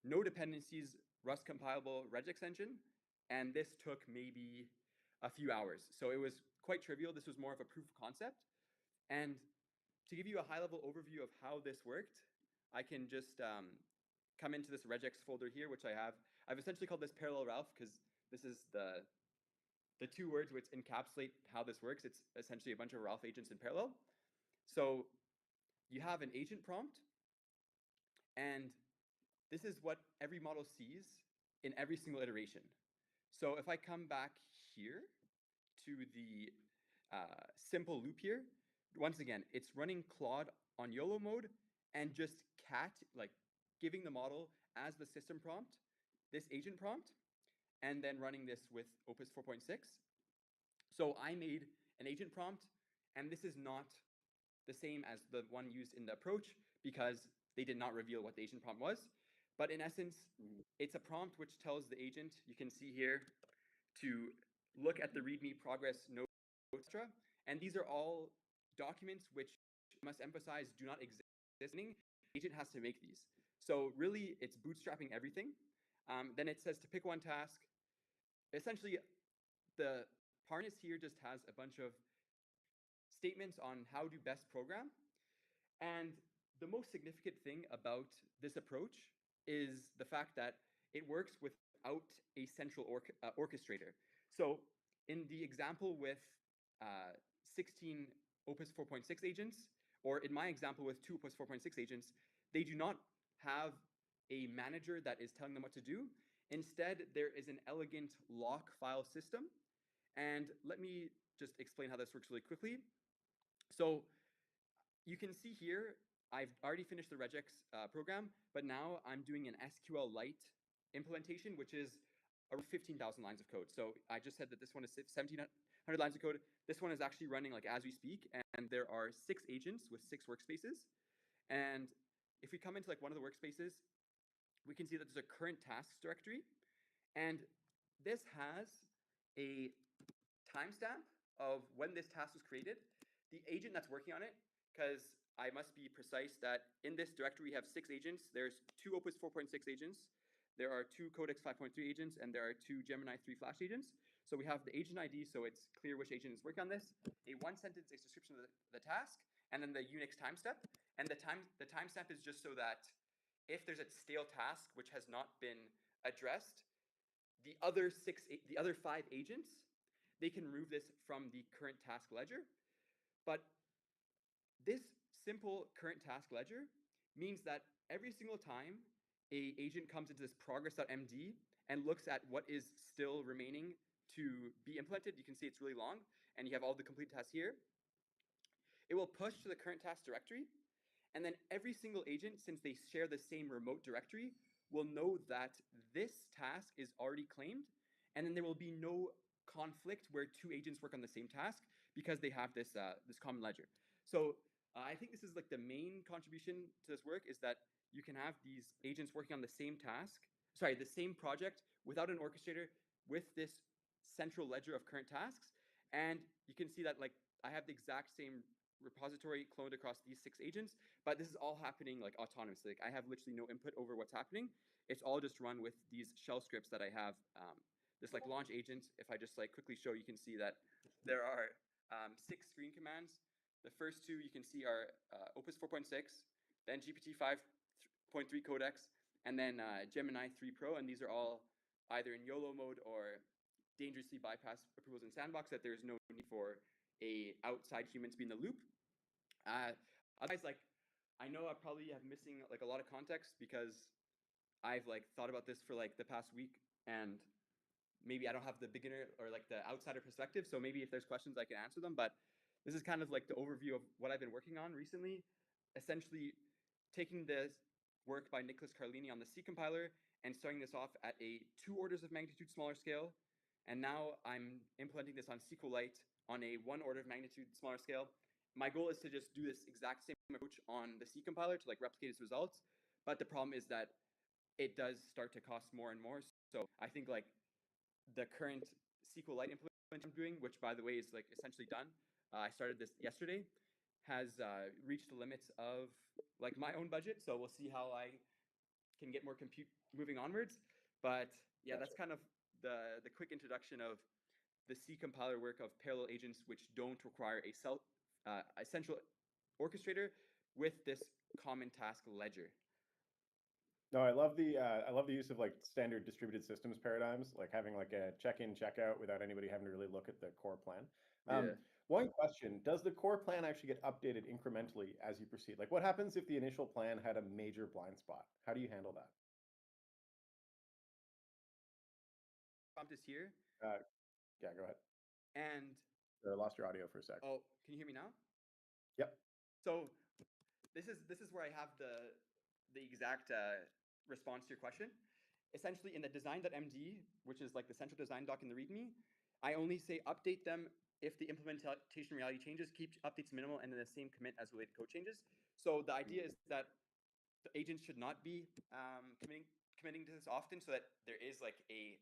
no dependencies, Rust compilable regex engine, and this took maybe a few hours. So it was quite trivial. This was more of a proof of concept. And to give you a high-level overview of how this worked, I can just come into this regex folder here, which I have. I've essentially called this parallel Ralph because this is the two words which encapsulate how this works. It's essentially a bunch of Ralph agents in parallel. So you have an agent prompt, and this is what every model sees in every single iteration. So if I come back here to the simple loop here, once again, it's running Claude on YOLO mode and just cat, like giving the model as the system prompt, this agent prompt, and then running this with Opus 4.6. So I made an agent prompt, and this is not the same as the one used in the approach because they did not reveal what the agent prompt was. But in essence, it's a prompt which tells the agent, you can see here, to look at the README progress notes, etc. And these are all documents which I must emphasize do not exist. The agent has to make these. So really, it's bootstrapping everything. Then it says to pick one task. Essentially, the harness here just has a bunch of statements on how to best program. And the most significant thing about this approach is the fact that it works without a central orchestrator. So in the example with 16 Opus 4.6 agents, or in my example with two Opus 4.6 agents, they do not have a manager that is telling them what to do. Instead, there is an elegant lock file system. And let me just explain how this works really quickly. So you can see here, I've already finished the regex program, but now I'm doing an SQLite implementation, which is around 15,000 lines of code. So I just said that this one is 1,700 lines of code. This one is actually running like as we speak, and there are 6 agents with 6 workspaces. And if we come into like one of the workspaces, we can see that there's a current tasks directory, and this has a timestamp of when this task was created, the agent that's working on it, because I must be precise that in this directory we have 6 agents. There's 2 Opus 4.6 agents, there are 2 Codex 5.3 agents, and there are 2 Gemini 3 Flash agents. So we have the agent ID, so it's clear which agent is working on this, a one-sentence description of the task, and then the Unix timestamp. And the timestamp is just so that if there's a stale task which has not been addressed, the other 5 agents, they can remove this from the current task ledger. But this simple current task ledger means that every single time a agent comes into this progress.md and looks at what is still remaining to be implemented, you can see it's really long, and you have all the complete tasks here. It will push to the current task directory, and then every single agent, since they share the same remote directory, will know that this task is already claimed, and then there will be no conflict where 2 agents work on the same task because they have this common ledger. So I think this is like the main contribution to this work, is that you can have these agents working on the same the same project without an orchestrator with this central ledger of current tasks. And you can see that like I have the exact same repository cloned across these 6 agents, but this is all happening like autonomously. Like I have literally no input over what's happening. It's all just run with these shell scripts that I have. This like launch agent, if I just like quickly show, you can see that there are 6 screen commands. The first 2 you can see are Opus 4.6, then GPT 5.3 codex, and then Gemini 3 Pro, and these are all either in YOLO mode or dangerously bypass approvals in sandbox, that there's no need for a outside human to be in the loop. Otherwise, like I know I probably have missing like a lot of context because I've like thought about this for like the past week, and maybe I don't have the beginner or like the outsider perspective. So maybe if there's questions, I can answer them. But this is kind of like the overview of what I've been working on recently. Essentially, taking the work by Nicholas Carlini on the C compiler and starting this off at a 2 orders of magnitude smaller scale. And now I'm implementing this on SQLite on a 1 order of magnitude smaller scale. My goal is to just do this exact same approach on the C compiler to like replicate its results. But the problem is that it does start to cost more and more. So I think like the current SQLite implementation I'm doing, which by the way is like essentially done, I started this yesterday, has reached the limits of like my own budget. So we'll see how I can get more compute moving onwards. But yeah, Gotcha. that's kind of the quick introduction of the C compiler work of parallel agents which don't require a central orchestrator with this common task ledger. No, I love the use of like standard distributed systems paradigms, like having like a check-in, check-out without anybody having to really look at the core plan. Um, Yeah. One question, does the core plan actually get updated incrementally as you proceed? Like what happens if the initial plan had a major blind spot? How do you handle that? Prompt is here. Uh, yeah, go ahead. And I lost your audio for a sec. oh, can you hear me now? Yep. So this is where I have the exact response to your question. Essentially, in the design.md, which is like the central design doc in the README, I only say update them if the implementation reality changes, keep updates minimal, and then the same commit as related code changes. So the idea is that the agents should not be committing to this often, so that there is like a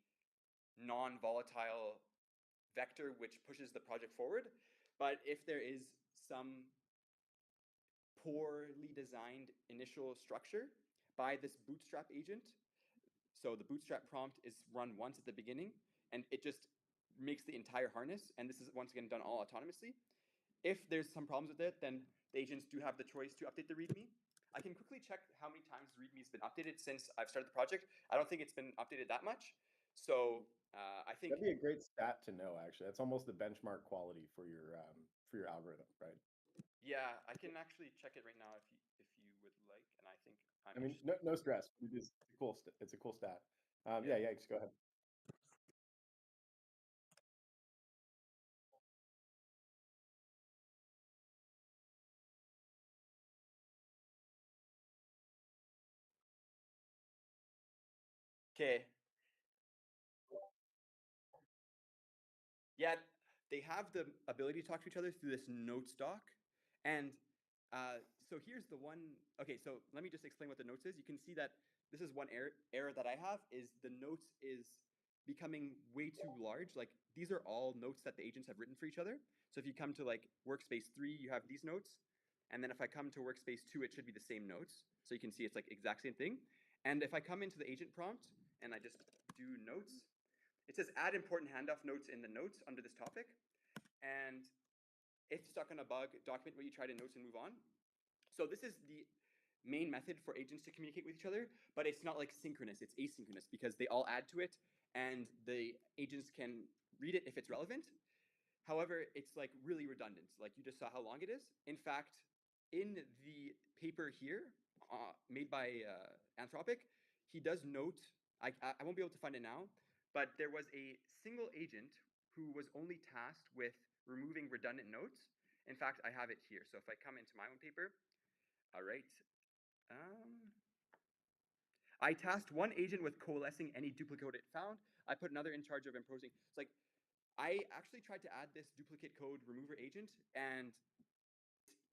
non-volatile vector which pushes the project forward. But if there is some poorly designed initial structure by this bootstrap agent. So the bootstrap prompt is run once at the beginning, and it just makes the entire harness. And this is once again done all autonomously. If there's some problems with it, then the agents do have the choice to update the README. I can quickly check how many times the README has been updated since I've started the project. I don't think it's been updated that much. So I think, That'd be a great stat to know, actually. That's almost the benchmark quality for your algorithm, right? yeah, I can actually check it right now if you would like. And I think I'm I mean, interested. no stress. It's a cool, it's a cool stat. Yeah. Yeah, yeah, just go ahead. Okay. Yeah, they have the ability to talk to each other through this notes doc. And so here's the one. Okay, so let me just explain what the notes is. You can see that this is one error that I have is the notes is becoming way too large. Like these are all notes that the agents have written for each other. So if you come to like workspace 3, you have these notes. And then if I come to workspace 2, it should be the same notes. So you can see it's like exact same thing. And if I come into the agent prompt and I just do notes, it says add important handoff notes in the notes under this topic. And if stuck on a bug, document what you tried in notes and move on. So this is the main method for agents to communicate with each other, but it's not like synchronous, it's asynchronous because they all add to it and the agents can read it if it's relevant. However, it's like really redundant. Like you just saw how long it is. In fact, in the paper here, made by Anthropic, he does note. I won't be able to find it now, but there was a single agent who was only tasked with removing redundant notes. In fact, I have it here. So if I come into my own paper, all right, um, I tasked one agent with coalescing any duplicate code it found. I put another in charge of imposing. It's like I actually tried to add this duplicate code remover agent, and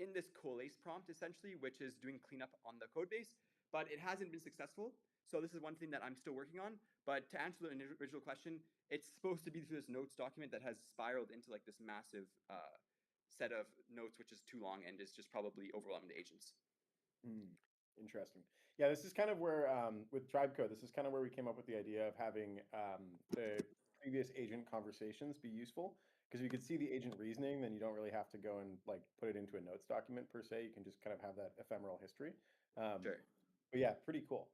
in this coalesce prompt essentially, which is doing cleanup on the code base, but it hasn't been successful. So this is one thing that I'm still working on. But to answer the original question, it's supposed to be through this notes document that has spiraled into like this massive set of notes, which is too long and is just probably overwhelming the agents. Hmm, interesting. Yeah, this is kind of where with Tribe Code, this is kind of where we came up with the idea of having the previous agent conversations be useful because you could see the agent reasoning, then you don't really have to go and like put it into a notes document per se. You can just kind of have that ephemeral history. Um, Sure. but yeah, pretty cool.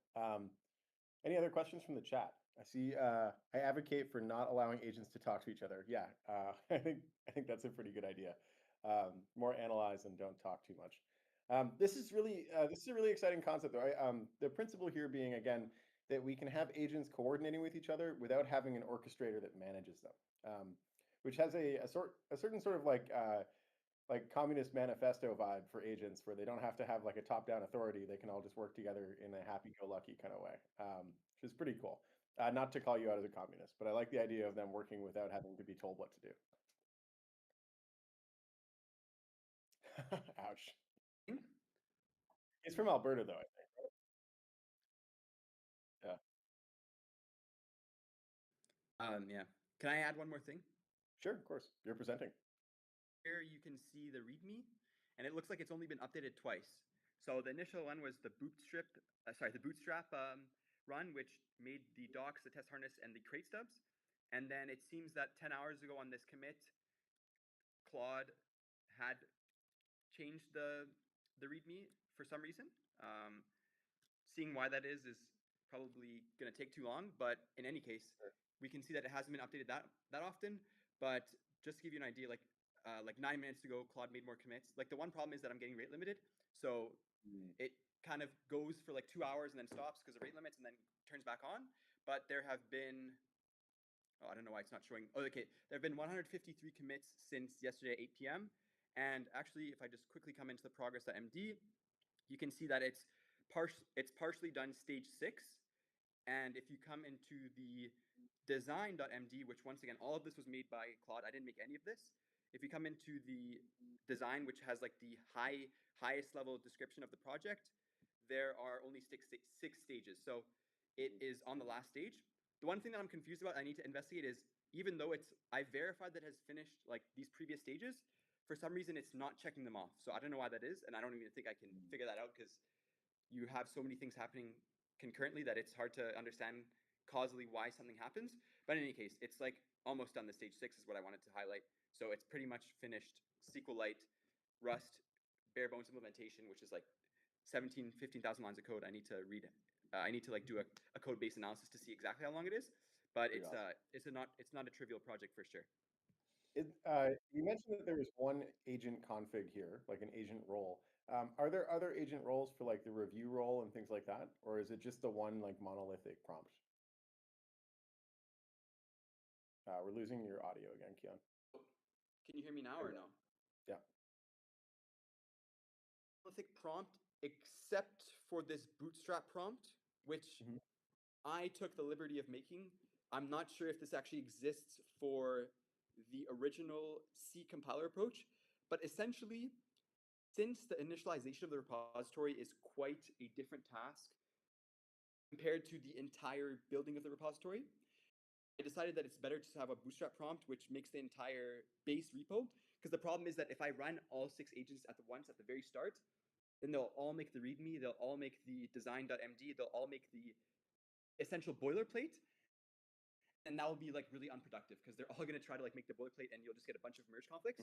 Any other questions from the chat? I see. I advocate for not allowing agents to talk to each other. Yeah, I think that's a pretty good idea. More analyze and don't talk too much. This is a really exciting concept, though. The principle here being again that we can have agents coordinating with each other without having an orchestrator that manages them, which has a certain sort of like communist manifesto vibe for agents where they don't have to have like a top-down authority. They can all just work together in a happy-go-lucky kind of way, which is pretty cool. Not to call you out as a communist, but I like the idea of them working without having to be told what to do. Ouch. He's from Alberta, though, I think. Yeah, Yeah. Can I add one more thing? sure, of course. You're presenting. Here you can see the README, and it looks like it's only been updated twice. So the initial one was the bootstrap run, which made the docks, the test harness, and the crate stubs. And then it seems that 10 hours ago on this commit, Claude had changed the README for some reason. Seeing why that is probably going to take too long. But in any case, Sure. we can see that it hasn't been updated that often. But just to give you an idea, like 9 minutes ago, Claude made more commits. Like the one problem is that I'm getting rate limited, so it kind of goes for like 2 hours and then stops because of rate limits and then turns back on. But there have been, oh, I don't know why it's not showing. Oh, okay. There have been 153 commits since yesterday at 8 p.m. And actually, if I just quickly come into the progress.md, you can see that it's partially done stage 6. And if you come into the design.md, which once again, all of this was made by Claude. I didn't make any of this. If you come into the design, which has like the highest level description of the project, there are only six stages. So it is on the last stage. The one thing that I'm confused about, I need to investigate is, even though I verified that it has finished like these previous stages, for some reason it's not checking them off. So I don't know why that is, and I don't even think I can figure that out because you have so many things happening concurrently that it's hard to understand causally why something happens. But in any case, it's like almost done. The stage 6 is what I wanted to highlight. So it's pretty much finished SQLite, Rust, bare bones implementation, which is like 15,000 lines of code. I need to read. I need to like do a code base analysis to see exactly how long it is. But Pretty awesome. it's not a trivial project for sure. You mentioned that there was one agent config here, like an agent role. Are there other agent roles for like the review role and things like that? Or is it just the one like monolithic prompt? We're losing your audio again, Keon. Can you hear me now or no? Yeah. Monolithic prompt, except for this bootstrap prompt, which I took the liberty of making. I'm not sure if this actually exists for the original C compiler approach, but essentially, since the initialization of the repository is quite a different task compared to the entire building of the repository, I decided that it's better to have a bootstrap prompt, which makes the entire base repo. Because the problem is that if I run all 6 agents at once at the very start, then they'll all make the README, they'll all make the design.md, they'll all make the essential boilerplate, and that will be like really unproductive because they're all going to try to like make the boilerplate and you'll just get a bunch of merge conflicts.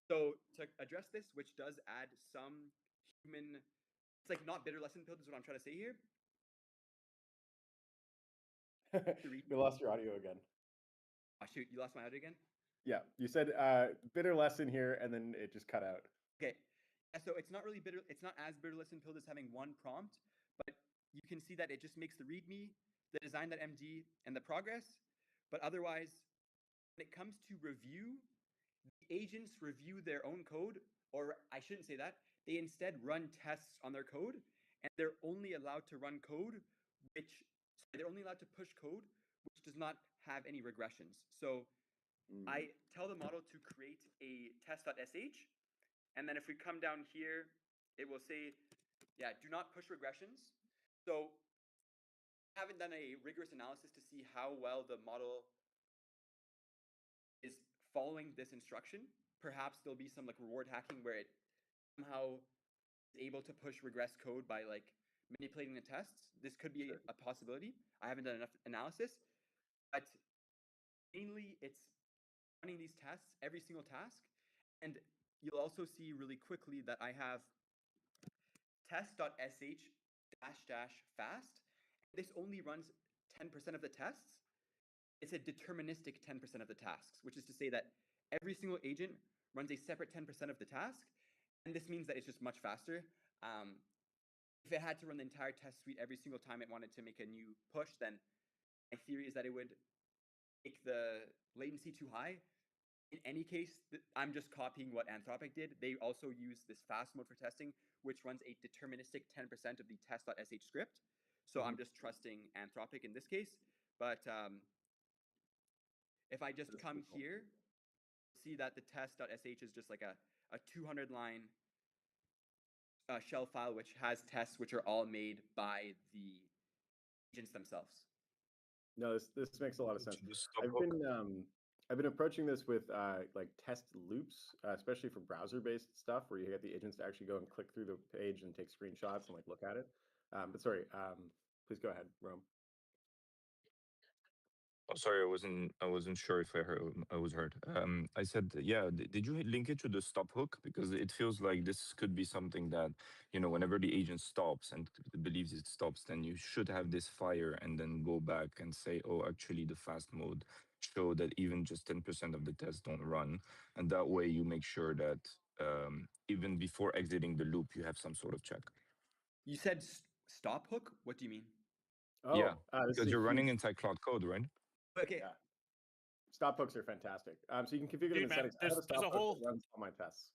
So to address this, which does add some human, it's like not bitter lesson build is what I'm trying to say here. We lost your audio again. Oh shoot, you lost my audio again? Yeah, you said bitter lesson here and then it just cut out. Okay. So it's not really bitter, it's not as bitter lesson build as having one prompt, but you can see that it just makes the README, the design.md, and the progress. But otherwise, when it comes to review, the agents review their own code, or I shouldn't say that. They instead run tests on their code, and they're only allowed to run code they're only allowed to push code which does not have any regressions. So I tell the model to create a test.sh, and then if we come down here, it will say, yeah, do not push regressions. So I haven't done a rigorous analysis to see how well the model is following this instruction. Perhaps there'll be some like reward hacking where it somehow is able to push regress code by like manipulating the tests. This could be a possibility. I haven't done enough analysis, but mainly it's running these tests, every single task. And you'll also see really quickly that I have test.sh --fast. This only runs 10% of the tests. It's a deterministic 10% of the tasks, which is to say that every single agent runs a separate 10% of the task. And this means that it's just much faster. If it had to run the entire test suite every single time it wanted to make a new push, then my theory is that it would make the latency too high. In any case, I'm just copying what Anthropic did. They also use this fast mode for testing, which runs a deterministic 10% of the test.sh script. So I'm just trusting Anthropic in this case. But if I just come here, see that the test.sh is just like a 200-line shell file, which has tests which are all made by the agents themselves. No, this makes a lot of sense. I've been approaching this with like test loops, especially for browser-based stuff, where you get the agents to actually go and click through the page and take screenshots and like look at it. But sorry, please go ahead, Rome. Oh, sorry, I wasn't sure if I was heard. I said, yeah. Did you link it to the stop hook? Because it feels like this could be something that, whenever the agent stops and believes it stops, then you should have this fire and then go back and say, oh, actually, the fast mode show that even just 10% of the tests don't run, and that way you make sure that even before exiting the loop, you have some sort of check. You said stop hook? What do you mean? Yeah, Oh, this is because a you're running huge, inside Cloud Code, right? Okay. yeah. Stop hooks are fantastic. So you can configure them Dude, in man, settings. I have a there's stop a hook whole that runs all my tests.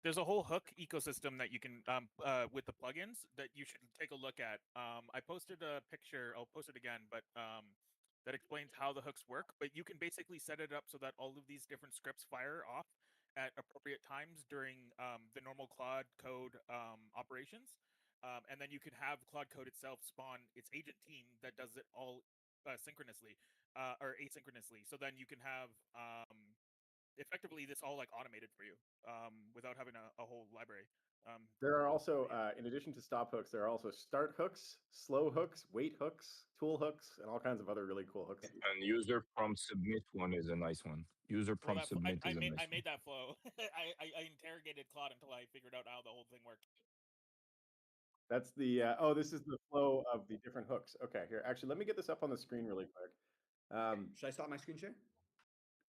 there's a whole hook ecosystem that you can with the plugins that you should take a look at. I posted a picture. I'll post it again, but that explains how the hooks work. But you can basically set it up so that all of these different scripts fire off at appropriate times during the normal Claude Code operations, and then you can have Claude Code itself spawn its agent team that does it all synchronously or asynchronously. So then you can have effectively this all like automated for you without having a whole library. There are also, in addition to stop hooks, there are also start hooks, slow hooks, wait hooks, tool hooks, and all kinds of other really cool hooks. And user prompt submit one is a nice one. User Well, prompt submit is a nice I one. made that flow. I interrogated Claude until I figured out how the whole thing worked. That's the, oh, this is the flow of the different hooks. Okay, here, actually, let me get this up on the screen really quick. Should I stop my screen share?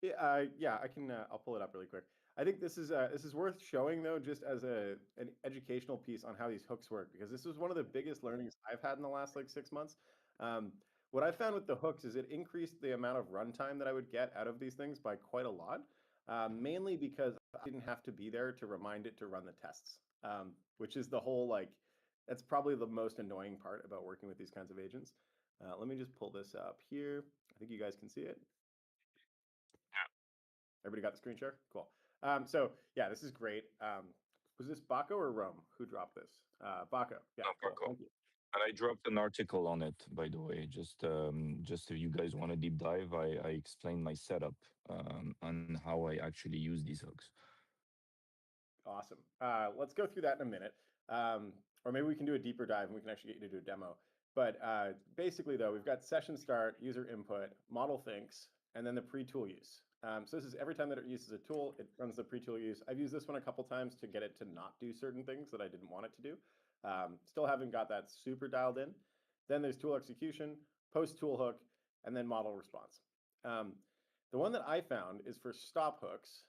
Yeah, I can. I'll pull it up really quick. I think this is worth showing though, just as an educational piece on how these hooks work, because this was one of the biggest learnings I've had in the last like 6 months. Um, what I found with the hooks is it increased the amount of runtime that I would get out of these things by quite a lot, mainly because I didn't have to be there to remind it to run the tests, which is the whole like that's probably the most annoying part about working with these kinds of agents. Let me just pull this up here. I think you guys can see it. Everybody got the screen share? Cool. So yeah, this is great. Was this Baco or Rome who dropped this? Baco. Yeah, No, cool. Paco. Thank you. And I dropped an article on it, by the way. Just if you guys want a deep dive, I explained my setup on how I actually use these hooks. Awesome. Let's go through that in a minute. Or maybe we can do a deeper dive and we can actually get you to do a demo. But basically, though, we've got session start, user input, model thinks, and then the pre-tool use. So this is every time that it uses a tool, it runs the pre-tool use. I've used this one a couple times to get it to not do certain things that I didn't want it to do. Still haven't got that super dialed in. Then there's tool execution, post-tool hook, and then model response. The one that I found is for stop hooks.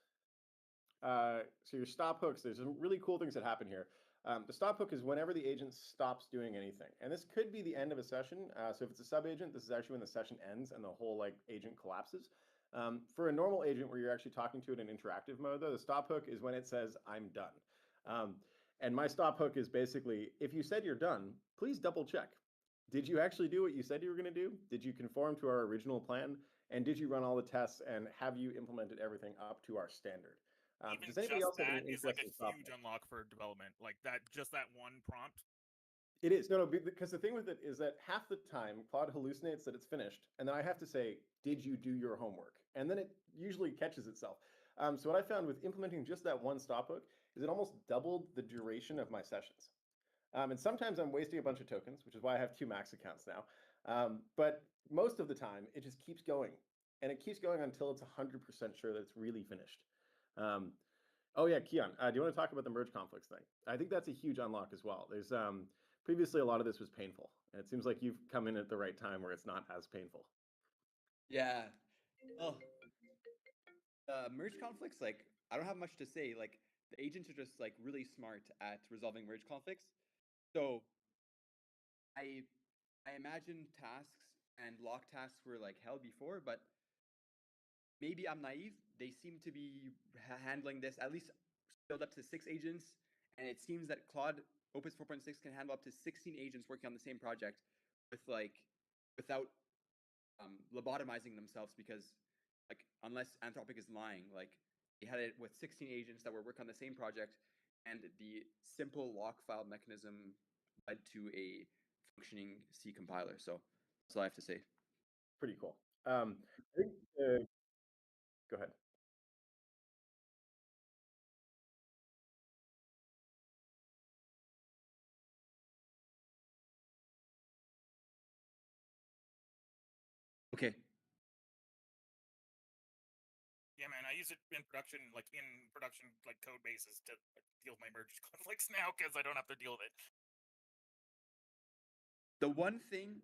So your stop hooks, there's some really cool things that happen here. The stop hook is whenever the agent stops doing anything. And this could be the end of a session. So if it's a sub agent, this is actually when the session ends and the whole like agent collapses. For a normal agent where you're actually talking to it in interactive mode, though, the stop hook is when it says, I'm done. And my stop hook is basically, if you said you're done, please double check. Did you actually do what you said you were going to do? Did you conform to our original plan? And did you run all the tests and have you implemented everything up to our standard? Even Does anybody just else have that any is like a interesting stop huge hooks? unlock for development. Like that, just that one prompt. It is. No, because the thing with it is that half the time Claude hallucinates that it's finished, and then I have to say, did you do your homework? And then it usually catches itself. So what I found with implementing just that one stop hook is it almost doubled the duration of my sessions. And sometimes I'm wasting a bunch of tokens, which is why I have 2 max accounts now. But most of the time, it just keeps going. And it keeps going until it's 100% sure that it's really finished. Oh yeah, Keon, do you want to talk about the merge conflicts thing? I think that's a huge unlock as well. There's previously a lot of this was painful, and it seems like you've come in at the right time where it's not as painful. Yeah. Well, merge conflicts, like, I don't have much to say. Like, the agents are just like really smart at resolving merge conflicts. So I I imagine tasks and lock tasks were like hell before, but maybe I'm naive. They seem to be handling this at least scaled up to 6 agents, and it seems that Claude Opus 4.6 can handle up to 16 agents working on the same project with like without lobotomizing themselves, because like unless Anthropic is lying, like they had it with 16 agents that were working on the same project, and the simple lock file mechanism led to a functioning C compiler. So that's all I have to say. Pretty cool. I think Go ahead. Okay. Yeah, man, I use it in production, like code bases to deal with my merge conflicts now because I don't have to deal with it. The one thing.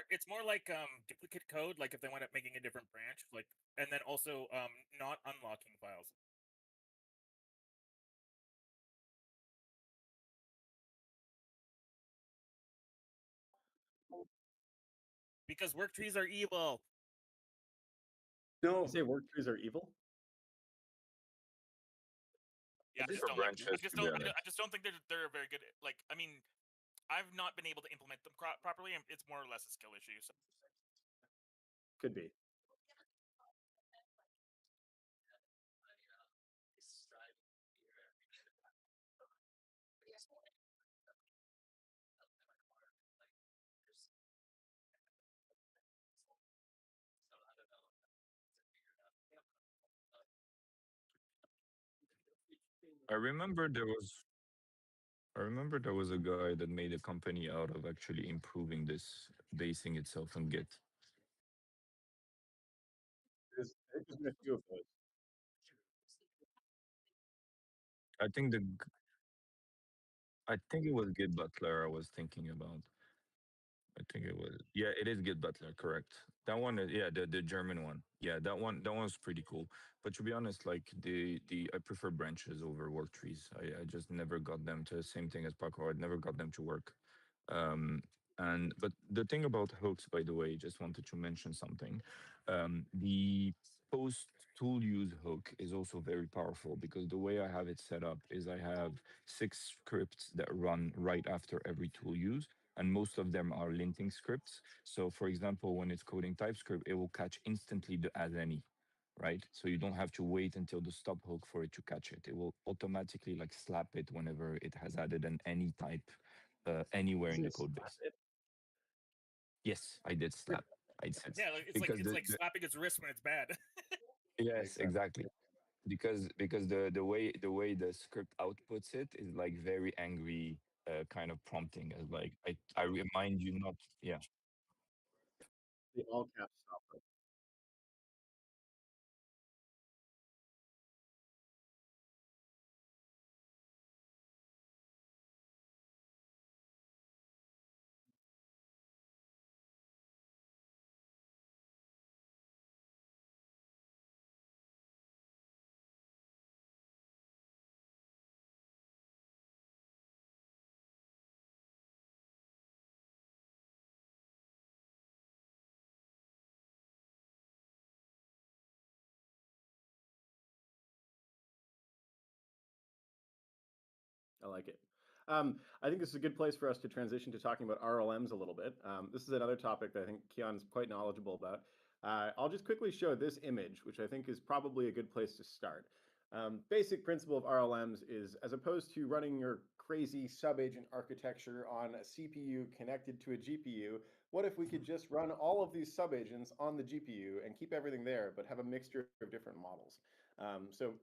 It's more like duplicate code, like if they wind up making a different branch, like, and then also not unlocking files. Because work trees are evil. No. You say work trees are evil? Yeah, I Just just for don't like. branches, to be honest. I just don't think they're very good. Like, I mean, I've not been able to implement them properly, and it's more or less a skill issue. So. Could be. I remember there was a guy that made a company out of actually improving this, basing itself on Git. I think there's been a few of those. I think the I think it was Git Butler I was thinking about. I think it was. Yeah, it is Git Butler, correct. That one is, yeah, the German one. Yeah, that one's pretty cool. But to be honest, like the I prefer branches over work trees. I just never got them to, same thing as Paco. I never got them to work. Um and but the thing about hooks, by the way, just wanted to mention something. The post tool use hook is also very powerful because the way I have it set up is I have 6 scripts that run right after every tool use, and most of them are linting scripts. So, for example, when it's coding TypeScript, it will catch instantly the as any, right? So you don't have to wait until the stop hook for it to catch it. It will automatically like slap it whenever it has added an any type anywhere in Isn't the it code slap base. it? Yes, I did slap. I said Yeah, because it's like slapping its wrist when it's bad. yes, Makes sense. exactly. Because the way the script outputs it is like very angry kind of prompting, as like I remind you not, yeah. The all caps stop. I like it. I think this is a good place for us to transition to talking about RLMs a little bit. This is another topic that I think Keon's quite knowledgeable about. I'll just quickly show this image, which I think is probably a good place to start. Basic principle of RLMs is, as opposed to running your crazy subagent architecture on a CPU connected to a GPU, what if we could just run all of these subagents on the GPU and keep everything there, but have a mixture of different models? So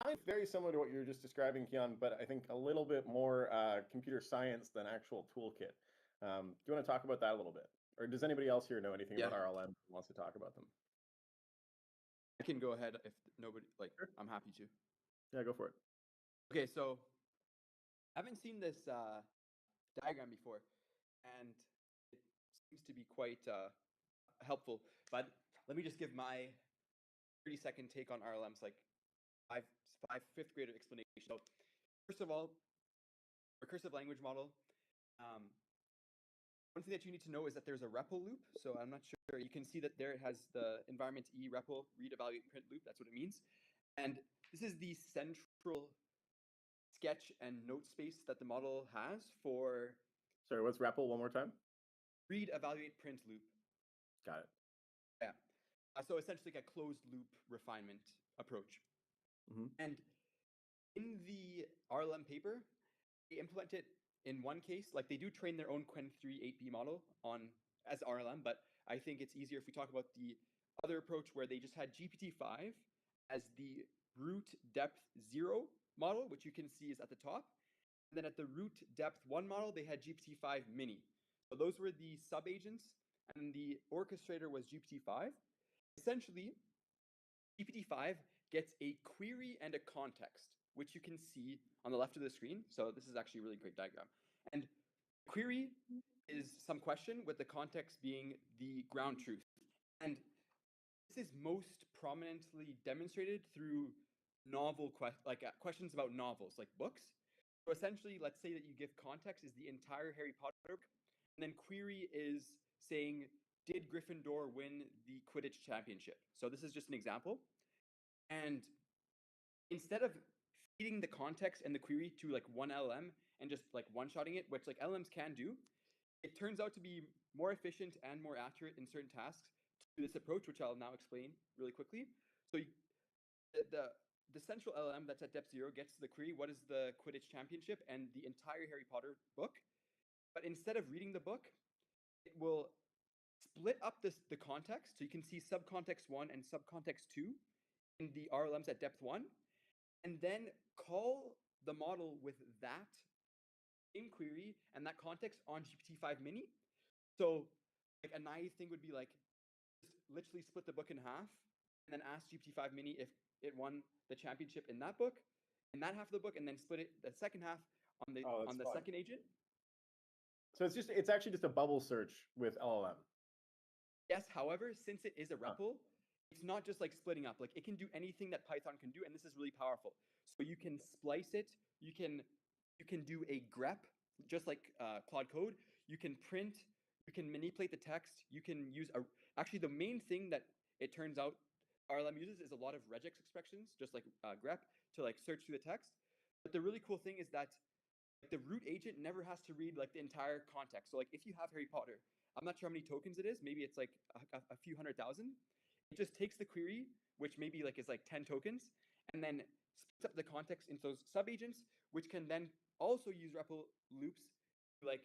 kind of very similar to what you were just describing, Keon, but I think a little bit more computer science than actual toolkit. Do you want to talk about that a little bit? Or does anybody else here know anything Yeah. about RLM and wants to talk about them? I can go ahead if nobody, like, Sure. I'm happy to. Yeah, go for it. Okay, so I haven't seen this diagram before, and it seems to be quite helpful. But let me just give my 30-second take on RLMs, like fifth grade explanation. So first of all, recursive language model. One thing that you need to know is that there's a REPL loop. So I'm not sure. You can see that there it has the environment E REPL read evaluate print loop. That's what it means. And this is the central sketch and note space that the model has for Sorry, what's REPL one more time? read evaluate print loop. Got it. Yeah. So essentially like a closed loop refinement approach. Mhm. And in the RLM paper, they implement it in one case. Like they do train their own Qwen 3 8B model on as RLM, but I think it's easier if we talk about the other approach where they just had GPT-5 as the root depth 0 model, which you can see is at the top. And then at the root depth 1 model, they had GPT-5 mini. So those were the sub-agents, and the orchestrator was GPT-5. Essentially, GPT-5 gets a query and a context, which you can see on the left of the screen. So this is actually a really great diagram. And query is some question with the context being the ground truth. And this is most prominently demonstrated through questions about novels, like books. So essentially, let's say that you give context is the entire Harry Potter book, and then query is saying, did Gryffindor win the Quidditch championship? So this is just an example. And instead of feeding the context and the query to like one LM and just like one-shotting it, which like LMs can do, it turns out to be more efficient and more accurate in certain tasks to this approach, which I'll now explain really quickly. So the central LM that's at depth 0 gets the query, what is the Quidditch championship, and the entire Harry Potter book. But instead of reading the book, it will split up the context. So you can see subcontext 1 and subcontext 2 in the RLMs at depth 1, and then call the model with that same query and that context on GPT-5 mini. So like a naive thing would be like, just literally split the book in half and then ask GPT-5 mini if it won the championship in that book, in that half of the book, and then split it the second half on the fun. second agent. So it's actually just a bubble search with LLM. Yes, however, since it is a REPL, it's not just like splitting up. Like it can do anything that Python can do, and this is really powerful. So you can splice it. You can do a grep, just like Claude Code. You can print. You can manipulate the text. You can use actually the main thing that it turns out RLM uses is a lot of regex expressions, just like grep, to like search through the text. But the really cool thing is that the root agent never has to read like the entire context. So like if you have Harry Potter, I'm not sure how many tokens it is. Maybe it's like a few 100,000. It just takes the query, which maybe like is like 10 tokens, and then splits up the context into those sub-agents, which can then also use REPL loops to like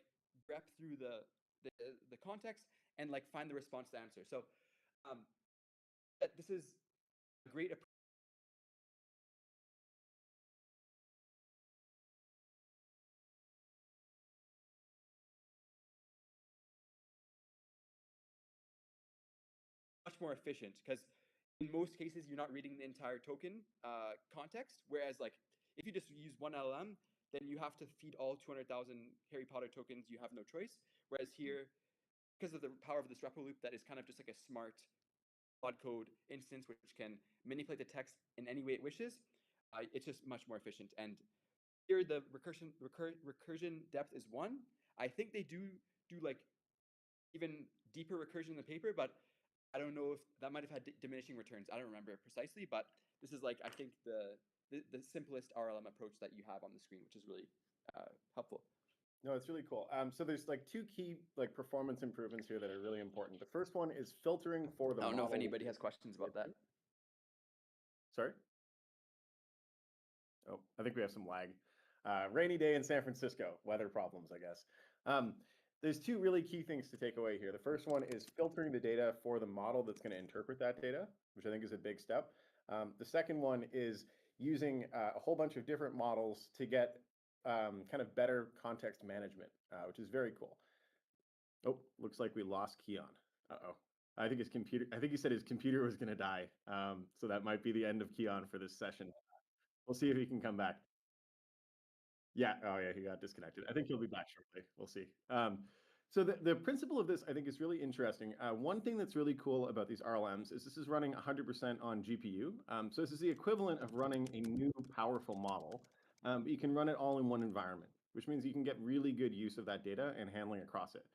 grep through the context and like find the response to answer. So this is a great approach. Much more efficient because in most cases you're not reading the entire token context, whereas like if you just use one LLM, then you have to feed all 200,000 Harry Potter tokens. You have no choice. Whereas here, because of the power of this REPL loop that is kind of just like a smart Claude Code instance which can manipulate the text in any way it wishes, it's just much more efficient. And here the recursion depth is 1. I think they do like even deeper recursion in the paper, but I don't know if that might have had diminishing returns. I don't remember precisely, but this is like I think the simplest RLM approach that you have on the screen, which is really helpful. No, it's really cool. So there's like two key like performance improvements here that are really important. The first one is filtering for the I don't know if model. anybody has questions about that. Sorry? Oh, I think we have some lag. Rainy day in San Francisco, weather problems, I guess. There's two really key things to take away here. The first one is filtering the data for the model that's going to interpret that data, which I think is a big step. The second one is using a whole bunch of different models to get kind of better context management, which is very cool. Oh, looks like we lost Keon. Uh-oh. I think he said his computer was going to die. So that might be the end of Keon for this session. We'll see if he can come back. Yeah. Oh, yeah. He got disconnected. I think he'll be back shortly. We'll see. So the principle of this, I think, is really interesting. One thing that's really cool about these RLMs is this is running 100% on GPU. So this is the equivalent of running a new powerful model. But you can run it all in one environment, which means you can get really good use of that data and handling across it.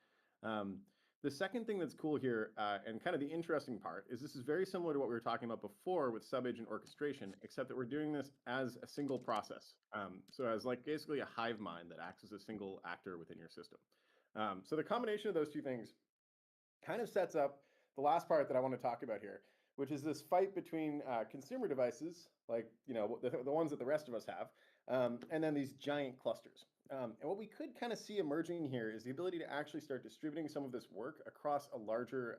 The second thing that's cool here, and kind of the interesting part, is this is very similar to what we were talking about before with sub-agent orchestration, except that we're doing this as a single process. So as like basically a hive mind that acts as a single actor within your system. So the combination of those two things kind of sets up the last part that I want to talk about here, which is this fight between consumer devices, like the ones that the rest of us have, and then these giant clusters. And what we could kind of see emerging here is the ability to actually start distributing some of this work across a larger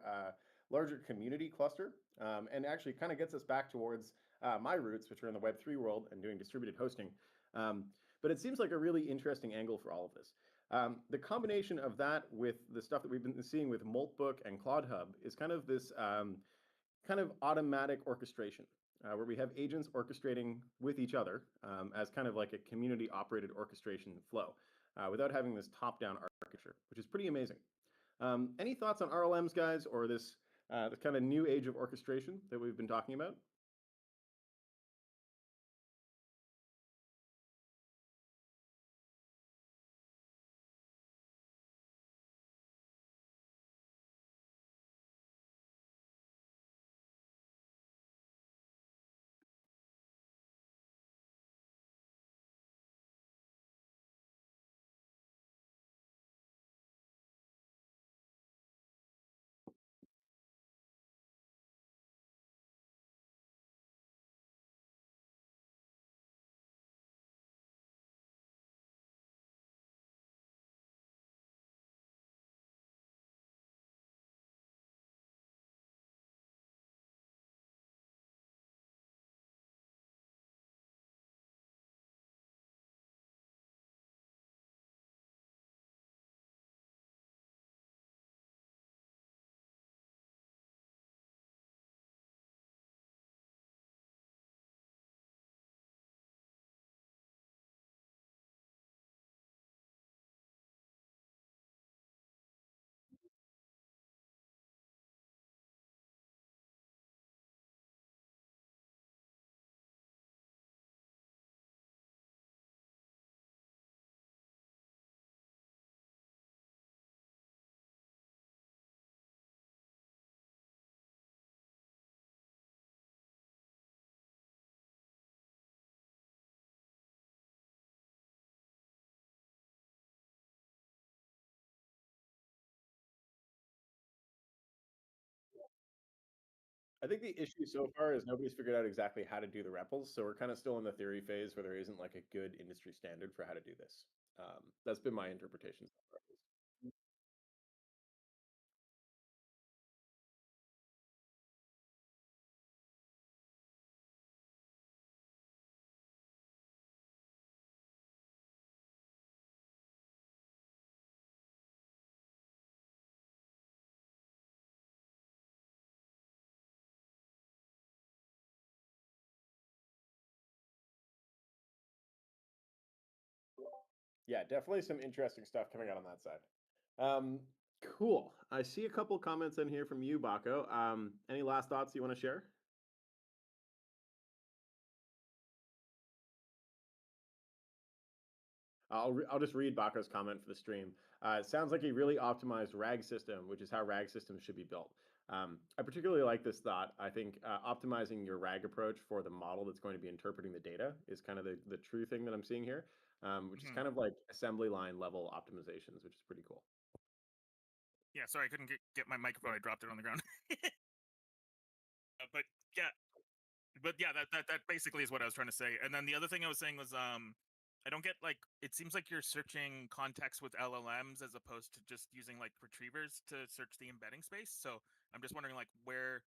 community cluster, and actually kind of gets us back towards my roots, which are in the Web3 world and doing distributed hosting. But it seems like a really interesting angle for all of this. The combination of that with the stuff that we've been seeing with Moltbook and Claude Hub is kind of this kind of automatic orchestration, where we have agents orchestrating with each other as kind of like a community operated orchestration flow without having this top-down architecture, which is pretty amazing. Any thoughts on RLMs, guys, or this kind of new age of orchestration that we've been talking about? I think the issue so far is nobody's figured out exactly how to do the REPLs, so we're kind of still in the theory phase where there isn't like a good industry standard for how to do this. That's been my interpretation so far. Yeah, definitely some interesting stuff coming out on that side. Um, cool. I see a couple comments in here from you, Baco. Any last thoughts you want to share? I'll just read Baco's comment for the stream. It sounds like a really optimized RAG system, which is how RAG systems should be built. I particularly like this thought. I think optimizing your RAG approach for the model that's going to be interpreting the data is kind of the true thing that I'm seeing here, which is kind of like assembly line level optimizations, which is pretty cool. Yeah, sorry, I couldn't get my microphone. I dropped it on the ground. But yeah, that basically is what I was trying to say. And then the other thing I was saying was I don't get like it seems like you're searching context with LLMs as opposed to just using like retrievers to search the embedding space. So I'm just wondering like where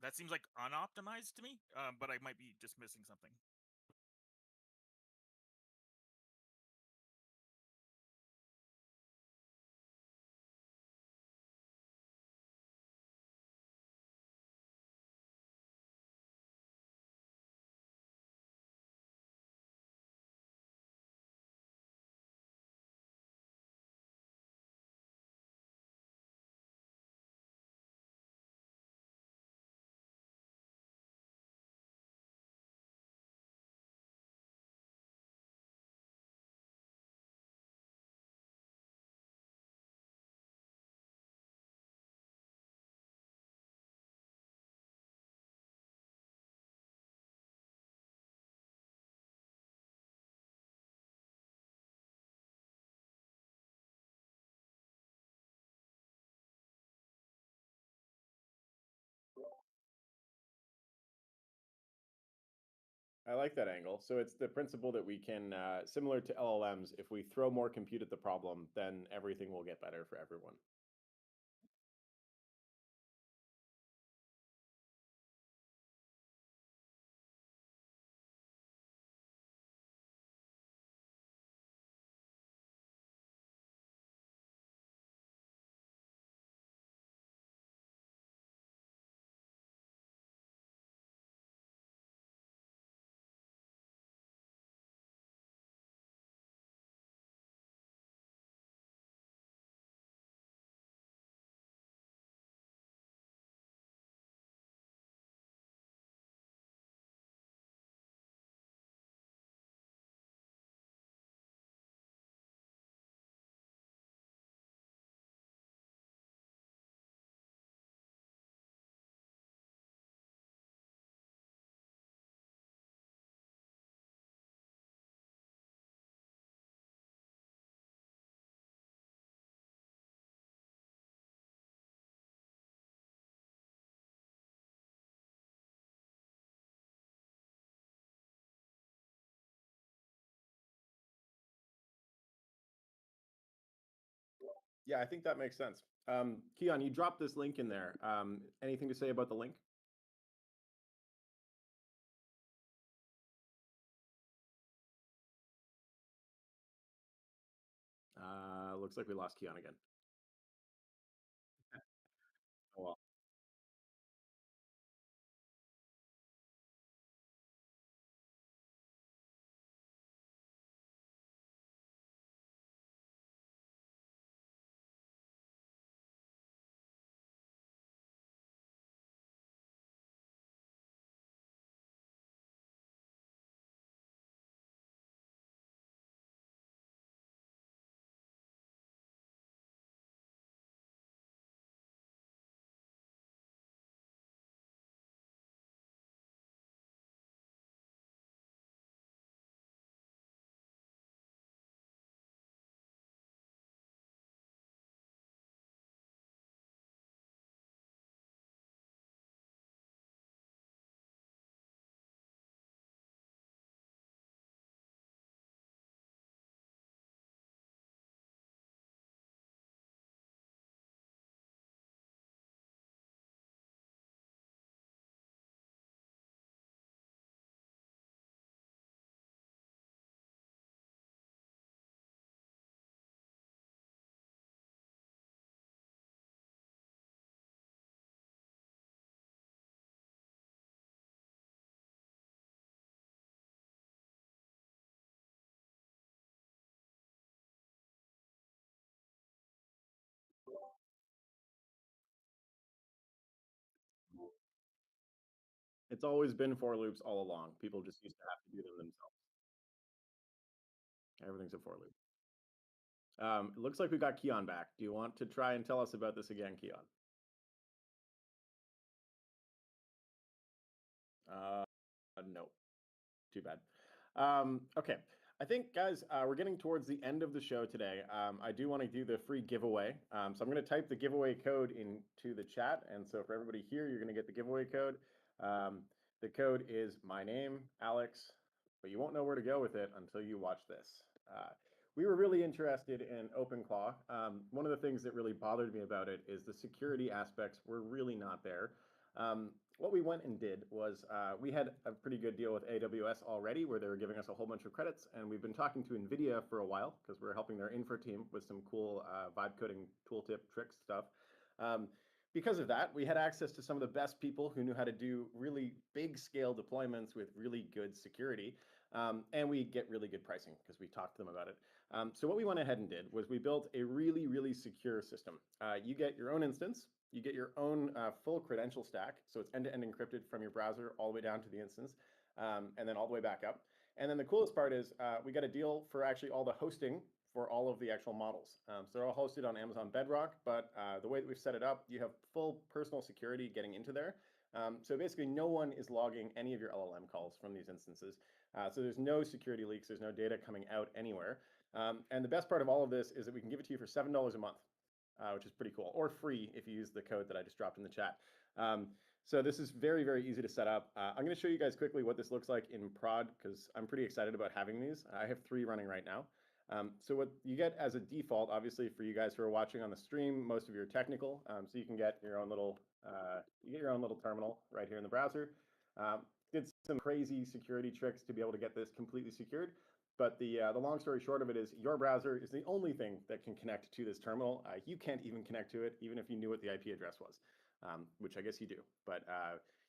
that seems like unoptimized to me, but I might be just missing something. I like that angle. So it's the principle that we can, similar to LLMs, if we throw more compute at the problem, then everything will get better for everyone. Yeah, I think that makes sense. Keon, you dropped this link in there. Anything to say about the link? Looks like we lost Keon again. Oh well. It's always been for loops all along. People just used to have to do them themselves. Everything's a for loop. It looks like we got Keon back. Do you want to try and tell us about this again, Keon? Uh, no. Too bad. Okay. I think, guys, we're getting towards the end of the show today. I do want to do the free giveaway. So I'm going to type the giveaway code into the chat. And so for everybody here, you're going to get the giveaway code. The code is my name, Alex, but you won't know where to go with it until you watch this. We were really interested in OpenClaw. One of the things that really bothered me about it is the security aspects were really not there. What we went and did was we had a pretty good deal with AWS already where they were giving us a whole bunch of credits, and we've been talking to NVIDIA for a while because we're helping their infra team with some cool vibe coding tooltip tricks stuff. Because of that, we had access to some of the best people who knew how to do really big scale deployments with really good security. And we get really good pricing because we talked to them about it. So what we went ahead and did was we built a really, really secure system. You get your own instance. You get your own full credential stack. So it's end-to-end encrypted from your browser all the way down to the instance, and then all the way back up. And then the coolest part is we got a deal for actually all the hosting for all of the actual models. So they're all hosted on Amazon Bedrock, but the way that we've set it up, you have full personal security getting into there. So basically no one is logging any of your LLM calls from these instances. So there's no security leaks, there's no data coming out anywhere. And the best part of all of this is that we can give it to you for $7 a month, which is pretty cool, or free if you use the code that I just dropped in the chat. So this is very, very easy to set up. I'm going to show you guys quickly what this looks like in prod because I'm pretty excited about having these. I have 3 running right now. So what you get as a default, obviously for you guys who are watching on the stream, most of you are technical, so you can get your own little terminal right here in the browser. Did some crazy security tricks to be able to get this completely secured. But the long story short of it is your browser is the only thing that can connect to this terminal. You can't even connect to it, even if you knew what the IP address was, which I guess you do. But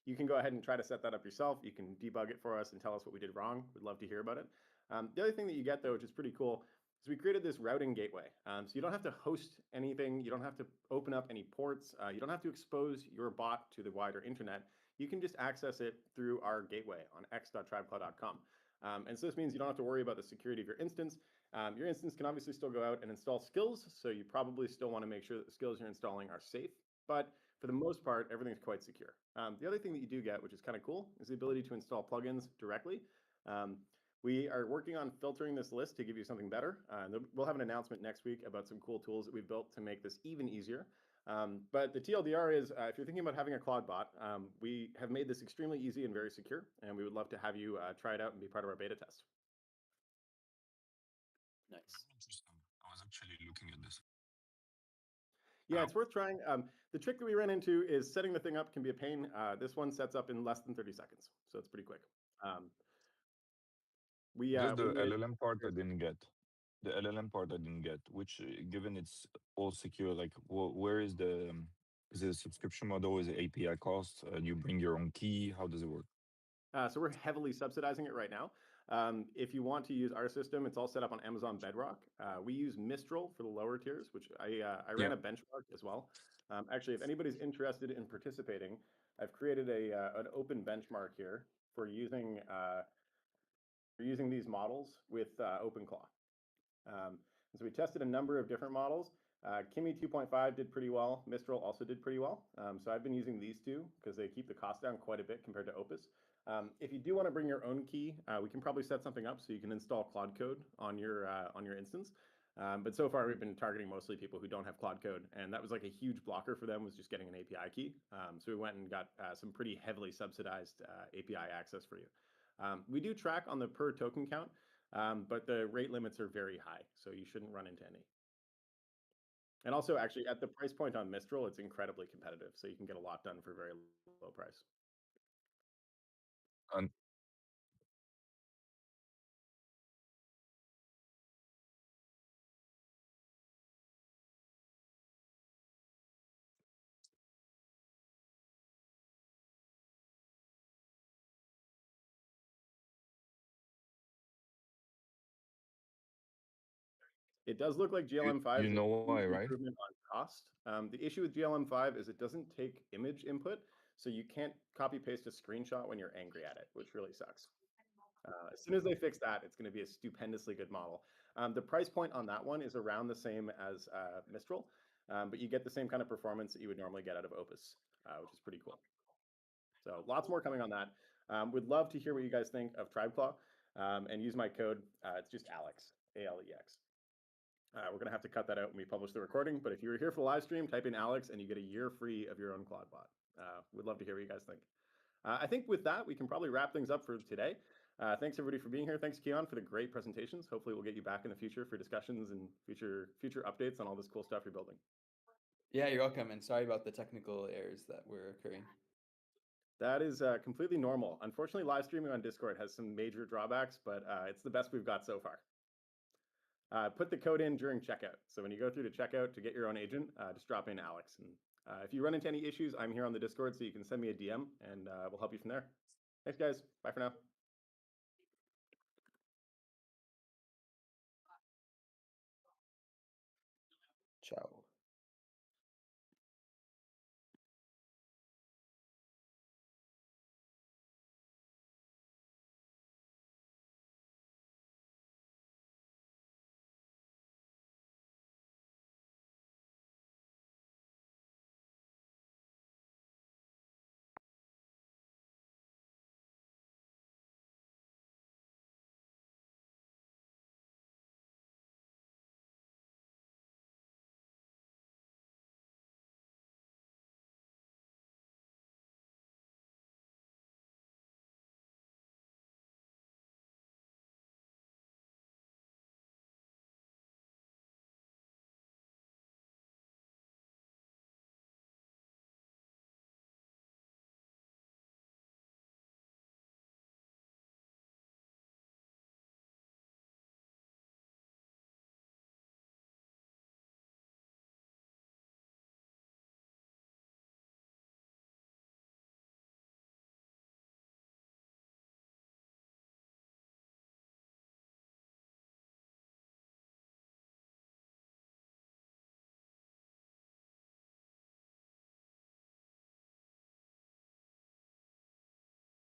you can go ahead and try to set that up yourself. You can debug it for us and tell us what we did wrong. We'd love to hear about it. The other thing that you get, though, which is pretty cool, is we created this routing gateway. So you don't have to host anything. You don't have to open up any ports. You don't have to expose your bot to the wider internet. You can just access it through our gateway on x.tribecloud.com. And so this means you don't have to worry about the security of your instance. Your instance can obviously still go out and install skills, so you probably still want to make sure that the skills you're installing are safe. But for the most part, everything's quite secure. The other thing that you do get, which is kind of cool, is the ability to install plugins directly. We are working on filtering this list to give you something better. We'll have an announcement next week about some cool tools that we've built to make this even easier. But the TLDR is, if you're thinking about having a Claude bot, we have made this extremely easy and very secure, and we would love to have you try it out and be part of our beta test. Nice. Interesting. I was actually looking at this. Yeah, it's worth trying. The trick that we ran into is setting the thing up can be a pain. This one sets up in less than 30 seconds, so it's pretty quick. Just the we LLM part I didn't get. The LLM part I didn't get, which given it's all secure, like where is is it a subscription model? Is it API cost? You bring your own key? How does it work? So we're heavily subsidizing it right now. If you want to use our system, it's all set up on Amazon Bedrock. We use Mistral for the lower tiers, which I ran a benchmark as well. Actually, if anybody's interested in participating, I've created an open benchmark here for using these models with OpenClaw. So we tested a number of different models. Kimi 2.5 did pretty well. Mistral also did pretty well. So I've been using these two because they keep the cost down quite a bit compared to Opus. If you do want to bring your own key, we can probably set something up so you can install Claude Code on your instance. But so far, we've been targeting mostly people who don't have Claude Code, and that was like a huge blocker for them was just getting an API key. So we went and got some pretty heavily subsidized API access for you. We do track on the per token count, but the rate limits are very high, so you shouldn't run into any. And also, actually, at the price point on Mistral, it's incredibly competitive, so you can get a lot done for a very low price. And It does look like GLM5 you is a know why, huge right? improvement on cost. The issue with GLM5 is it doesn't take image input, so you can't copy paste a screenshot when you're angry at it, which really sucks. As soon as they fix that, it's going to be a stupendously good model. The price point on that one is around the same as Mistral, but you get the same kind of performance that you would normally get out of Opus, which is pretty cool. So lots more coming on that. We'd love to hear what you guys think of TribeClaw, and use my code. It's just Alex, ALEX. We're going to have to cut that out when we publish the recording, but if you were here for the live stream, type in Alex and you get a year free of your own Claude bot. We'd love to hear what you guys think. I think with that, we can probably wrap things up for today. Thanks everybody for being here. Thanks Keon for the great presentations. Hopefully we'll get you back in the future for discussions and future updates on all this cool stuff you're building. Yeah, you're welcome, and sorry about the technical errors that were occurring. That is completely normal. Unfortunately, live streaming on Discord has some major drawbacks, but it's the best we've got so far. Put the code in during checkout. So when you go through to checkout to get your own agent, just drop in Alex. And if you run into any issues, I'm here on the Discord, so you can send me a DM and we'll help you from there. Thanks, guys. Bye for now.